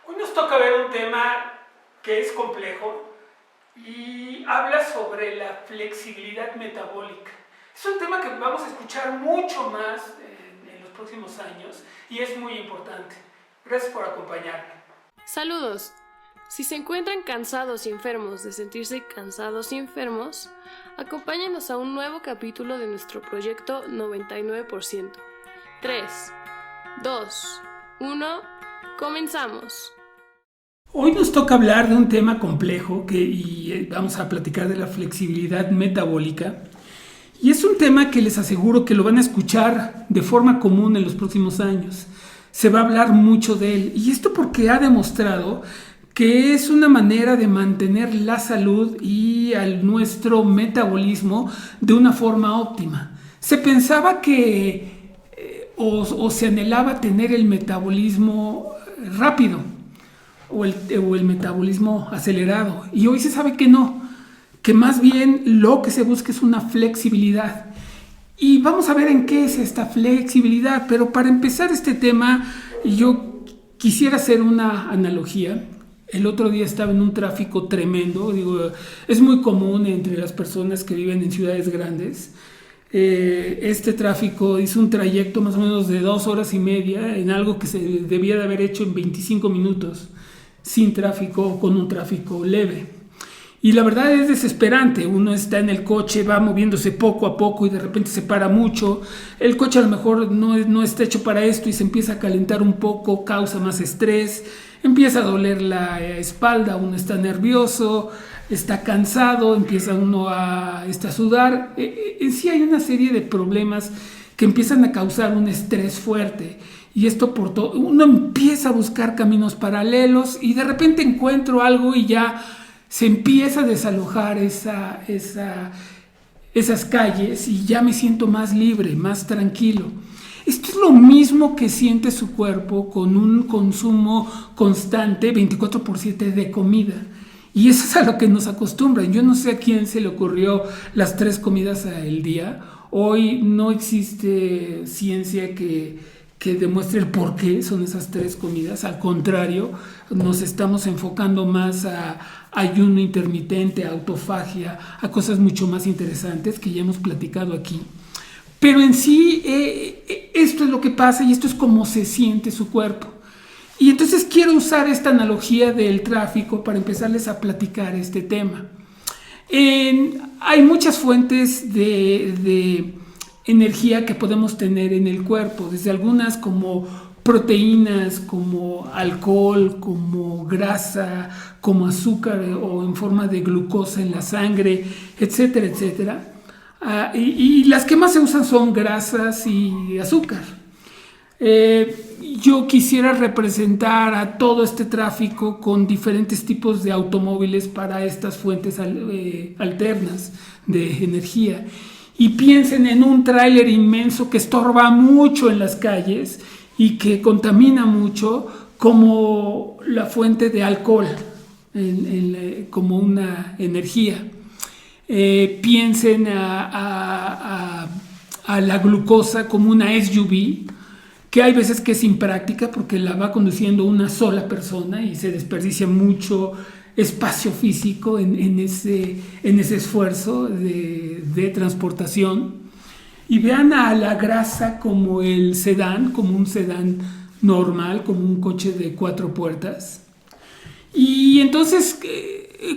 Hoy nos toca ver un tema que es complejo y habla sobre la flexibilidad metabólica. Es un tema que vamos a escuchar mucho más en los próximos años y es muy importante. Gracias por acompañarme. Saludos. Si se encuentran cansados y enfermos de sentirse cansados y enfermos, acompáñenos a un nuevo capítulo de nuestro proyecto 99%. 3, 2, 1, comenzamos. Hoy nos toca hablar de un tema complejo y vamos a platicar de la flexibilidad metabólica. Y es un tema que les aseguro que lo van a escuchar de forma común en los próximos años. Se va a hablar mucho de él. Y esto porque ha demostrado que es una manera de mantener la salud y nuestro metabolismo de una forma óptima. Se pensaba que o se anhelaba tener el metabolismo rápido o el metabolismo acelerado, y hoy se sabe que no, que más bien lo que se busca es una flexibilidad. Y vamos a ver en qué es esta flexibilidad, pero para empezar este tema yo quisiera hacer una analogía. El otro día estaba en un tráfico tremendo, es muy común entre las personas que viven en ciudades grandes. Este tráfico hizo un trayecto más o menos de 2 horas y media en algo que se debía de haber hecho en 25 minutos, sin tráfico o con un tráfico leve. Y la verdad es desesperante. Uno está en el coche, va moviéndose poco a poco y de repente se para mucho. El coche a lo mejor no está hecho para esto y se empieza a calentar un poco, causa más estrés, empieza a doler la espalda, uno está nervioso, está cansado, empieza uno a sudar. En sí hay una serie de problemas que empiezan a causar un estrés fuerte. Y esto por todo, uno empieza a buscar caminos paralelos y de repente encuentro algo y ya se empieza a desalojar esas calles y ya me siento más libre, más tranquilo. Esto es lo mismo que siente su cuerpo con un consumo constante 24/7 de comida. Y eso es a lo que nos acostumbran. Yo no sé a quién se le ocurrió las 3 comidas al día. Hoy no existe ciencia que demuestre el por qué son esas 3 comidas. Al contrario, nos estamos enfocando más a ayuno intermitente, a autofagia, a cosas mucho más interesantes que ya hemos platicado aquí. Pero en sí, esto es lo que pasa y esto es como se siente su cuerpo. Y entonces quiero usar esta analogía del tráfico para empezarles a platicar este tema. Hay muchas fuentes de energía que podemos tener en el cuerpo, desde algunas como proteínas, como alcohol, como grasa, como azúcar o en forma de glucosa en la sangre, etcétera, etcétera. Y las que más se usan son grasas y azúcar. Yo quisiera representar a todo este tráfico con diferentes tipos de automóviles para estas fuentes alternas de energía. Y piensen en un tráiler inmenso que estorba mucho en las calles y que contamina mucho, como la fuente de alcohol, como una energía. Piensen a la glucosa como una SUV, que hay veces que es impráctica porque la va conduciendo una sola persona y se desperdicia mucho espacio físico en ese esfuerzo de transportación. Y vean a la grasa como el sedán, como un sedán normal, como un coche de 4 puertas. Y entonces,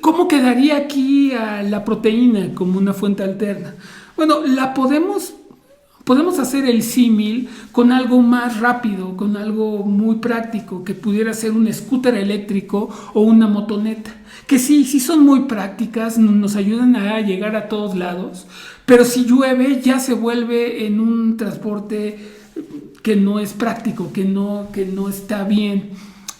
¿cómo quedaría aquí a la proteína como una fuente alterna? Bueno, podemos hacer el símil con algo más rápido, con algo muy práctico, que pudiera ser un scooter eléctrico o una motoneta, que sí son muy prácticas, nos ayudan a llegar a todos lados, pero si llueve ya se vuelve en un transporte que no es práctico, que no está bien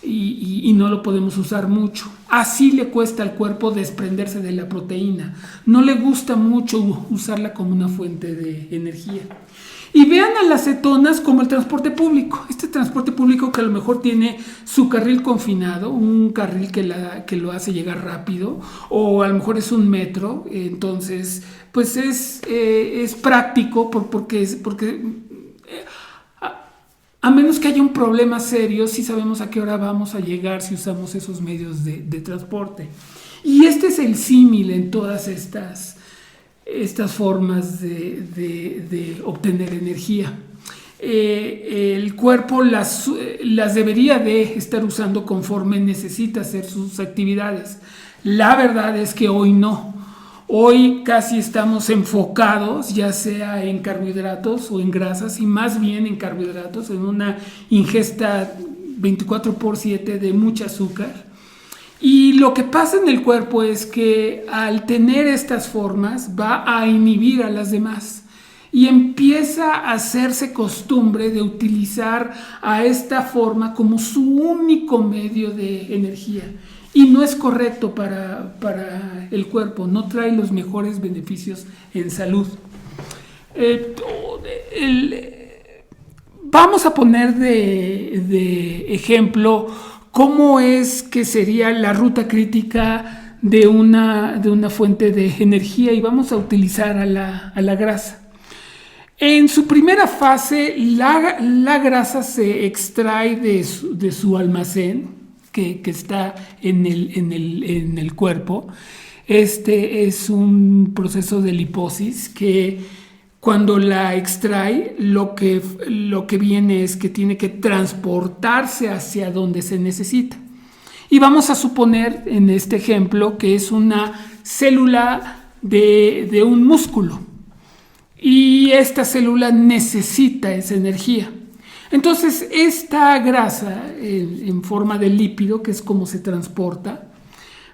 y no lo podemos usar mucho. Así le cuesta al cuerpo desprenderse de la proteína, no le gusta mucho usarla como una fuente de energía. Y vean a las cetonas como el transporte público. Este transporte público que a lo mejor tiene su carril confinado, un carril que lo hace llegar rápido, o a lo mejor es un metro. Entonces, pues es práctico porque a menos que haya un problema serio, sí sabemos a qué hora vamos a llegar si usamos esos medios de transporte. Y este es el símil en todas estas formas de obtener energía. El cuerpo las debería de estar usando conforme necesita hacer sus actividades. La verdad es que hoy no. Hoy casi estamos enfocados ya sea en carbohidratos o en grasas, y más bien en carbohidratos, en una ingesta 24/7 de mucha azúcar. Y lo que pasa en el cuerpo es que al tener estas formas va a inhibir a las demás y empieza a hacerse costumbre de utilizar a esta forma como su único medio de energía. Y no es correcto para el cuerpo, no trae los mejores beneficios en salud. Vamos a poner de ejemplo cómo es que sería la ruta crítica de una fuente de energía, y vamos a utilizar a la grasa. En su primera fase, la grasa se extrae de su almacén, que está en el cuerpo. Este es un proceso de liposis que cuando la extrae, lo que viene es que tiene que transportarse hacia donde se necesita. Y vamos a suponer en este ejemplo que es una célula de un músculo. Y esta célula necesita esa energía. Entonces, esta grasa en forma de lípido, que es como se transporta,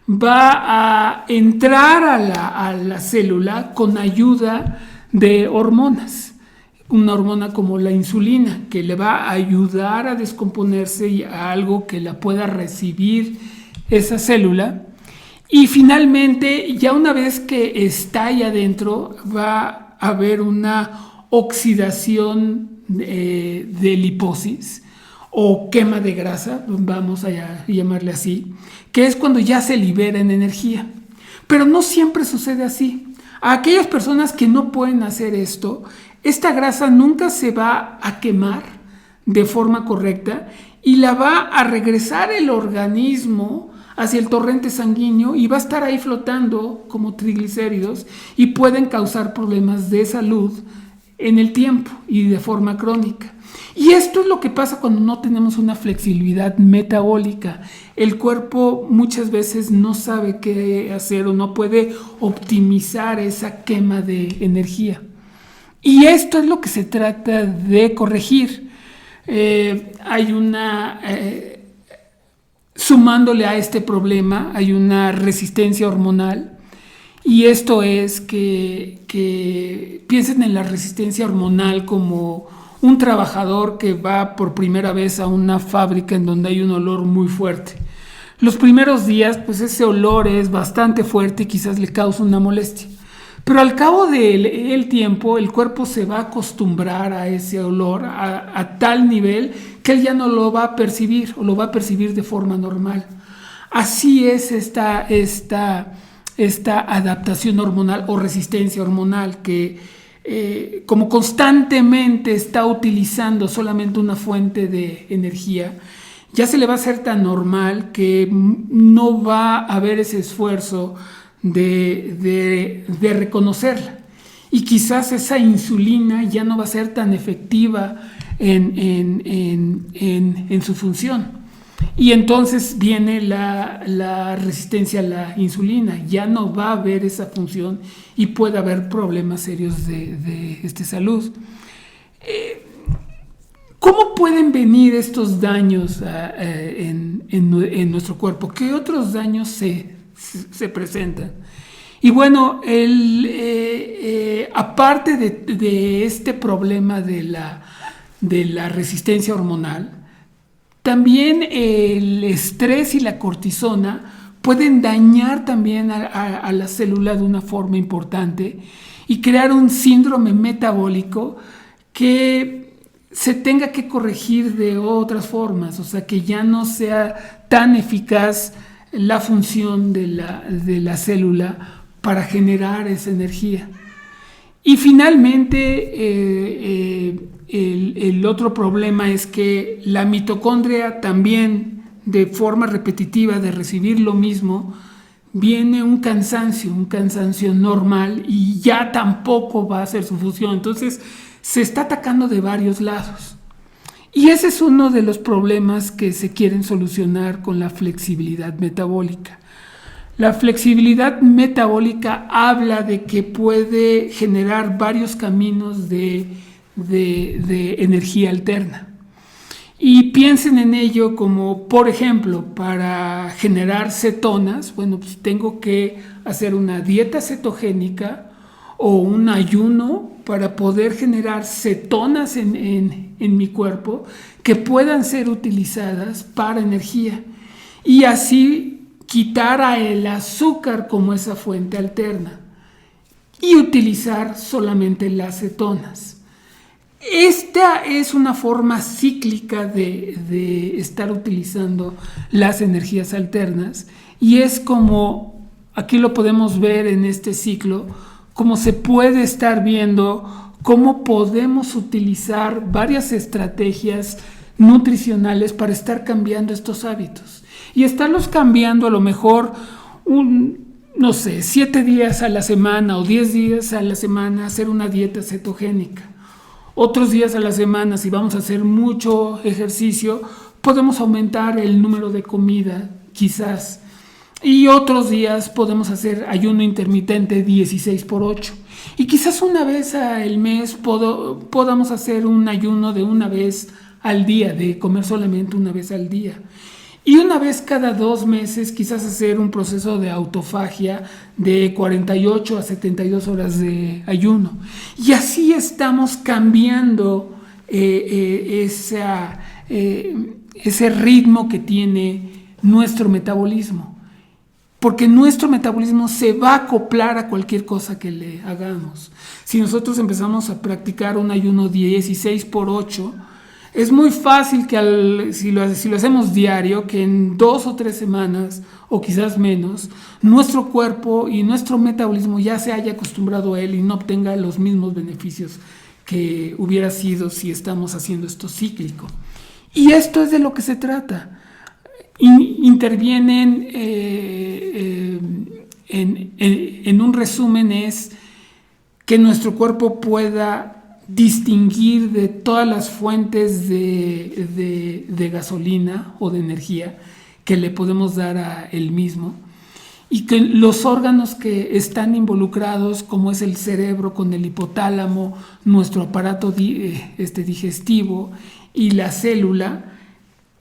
va a entrar a la célula con ayuda de hormonas. Una hormona como la insulina, que le va a ayudar a descomponerse y a algo que la pueda recibir esa célula. Y finalmente, ya una vez que está ahí adentro, va a haber una oxidación de liposis o quema de grasa, vamos a llamarle así, que es cuando ya se libera en energía. Pero no siempre sucede así. A aquellas personas que no pueden hacer esto, esta grasa nunca se va a quemar de forma correcta y la va a regresar el organismo hacia el torrente sanguíneo y va a estar ahí flotando como triglicéridos y pueden causar problemas de salud en el tiempo y de forma crónica. Y esto es lo que pasa cuando no tenemos una flexibilidad metabólica. El cuerpo muchas veces no sabe qué hacer o no puede optimizar esa quema de energía. Y esto es lo que se trata de corregir. Sumándole a este problema, hay una resistencia hormonal. Y esto es que piensen en la resistencia hormonal como un trabajador que va por primera vez a una fábrica en donde hay un olor muy fuerte. Los primeros días, pues ese olor es bastante fuerte y quizás le causa una molestia. Pero al cabo del tiempo, el cuerpo se va a acostumbrar a ese olor a tal nivel que él ya no lo va a percibir o lo va a percibir de forma normal. Así es esta adaptación hormonal o resistencia hormonal que como constantemente está utilizando solamente una fuente de energía, ya se le va a hacer tan normal que no va a haber ese esfuerzo de reconocerla. Y quizás esa insulina ya no va a ser tan efectiva en su función. Y entonces viene la resistencia a la insulina, ya no va a haber esa función y puede haber problemas serios de salud. ¿Cómo pueden venir estos daños en nuestro cuerpo? ¿Qué otros daños se presentan? Y bueno, aparte de este problema de la resistencia hormonal, también el estrés y la cortisona pueden dañar también a la célula de una forma importante y crear un síndrome metabólico que se tenga que corregir de otras formas, o sea, que ya no sea tan eficaz la función de la célula para generar esa energía. Y finalmente, el otro problema es que la mitocondria también, de forma repetitiva de recibir lo mismo, viene un cansancio normal y ya tampoco va a hacer su función. Entonces se está atacando de varios lados. Y ese es uno de los problemas que se quieren solucionar con la flexibilidad metabólica. La flexibilidad metabólica habla de que puede generar varios caminos de energía alterna. Y piensen en ello como, por ejemplo, para generar cetonas, bueno, pues tengo que hacer una dieta cetogénica o un ayuno para poder generar cetonas en mi cuerpo que puedan ser utilizadas para energía y así quitar el azúcar como esa fuente alterna y utilizar solamente las cetonas. Esta es una forma cíclica de estar utilizando las energías alternas y es como, aquí lo podemos ver en este ciclo, como se puede estar viendo cómo podemos utilizar varias estrategias nutricionales para estar cambiando estos hábitos y estarlos cambiando a lo mejor 7 días a la semana o 10 días a la semana, hacer una dieta cetogénica. Otros días a la semana, si vamos a hacer mucho ejercicio, podemos aumentar el número de comida, quizás. Y otros días podemos hacer ayuno intermitente 16x8. Y quizás una vez al mes podamos hacer un ayuno de una vez al día, de comer solamente una vez al día. Y una vez cada 2 meses quizás hacer un proceso de autofagia de 48 a 72 horas de ayuno. Y así estamos cambiando ese ritmo que tiene nuestro metabolismo. Porque nuestro metabolismo se va a acoplar a cualquier cosa que le hagamos. Si nosotros empezamos a practicar un ayuno 16x8, es muy fácil que si lo hacemos diario, que en 2 o 3 semanas, o quizás menos, nuestro cuerpo y nuestro metabolismo ya se haya acostumbrado a él y no obtenga los mismos beneficios que hubiera sido si estamos haciendo esto cíclico. Y esto es de lo que se trata. Intervienen, en un resumen, es que nuestro cuerpo pueda distinguir de todas las fuentes de gasolina o de energía que le podemos dar a él mismo y que los órganos que están involucrados, como es el cerebro con el hipotálamo, nuestro aparato digestivo y la célula,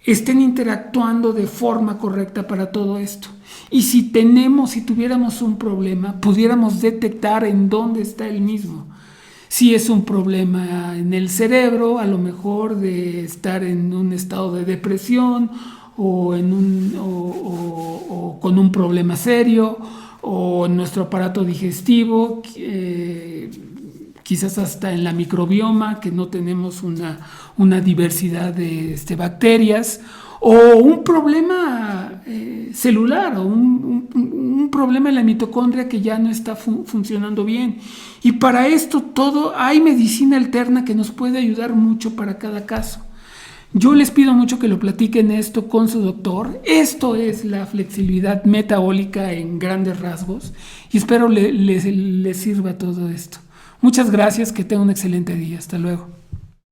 estén interactuando de forma correcta para todo esto. Y si tuviéramos un problema, pudiéramos detectar en dónde está el mismo. Si es un problema en el cerebro, a lo mejor de estar en un estado de depresión o con un problema serio, o en nuestro aparato digestivo, quizás hasta en la microbioma, que no tenemos una diversidad de bacterias, o un problema celular, o un problema en la mitocondria que ya no está funcionando bien. Y para esto todo hay medicina alterna que nos puede ayudar mucho para cada caso. Yo les pido mucho que lo platiquen esto con su doctor. Esto es la flexibilidad metabólica en grandes rasgos y espero les sirva todo esto. Muchas gracias, que tengan un excelente día. Hasta luego.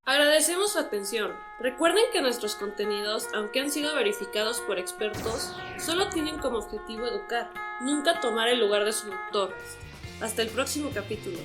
Agradecemos su atención. Recuerden que nuestros contenidos, aunque han sido verificados por expertos, solo tienen como objetivo educar, nunca tomar el lugar de su doctor. Hasta el próximo capítulo.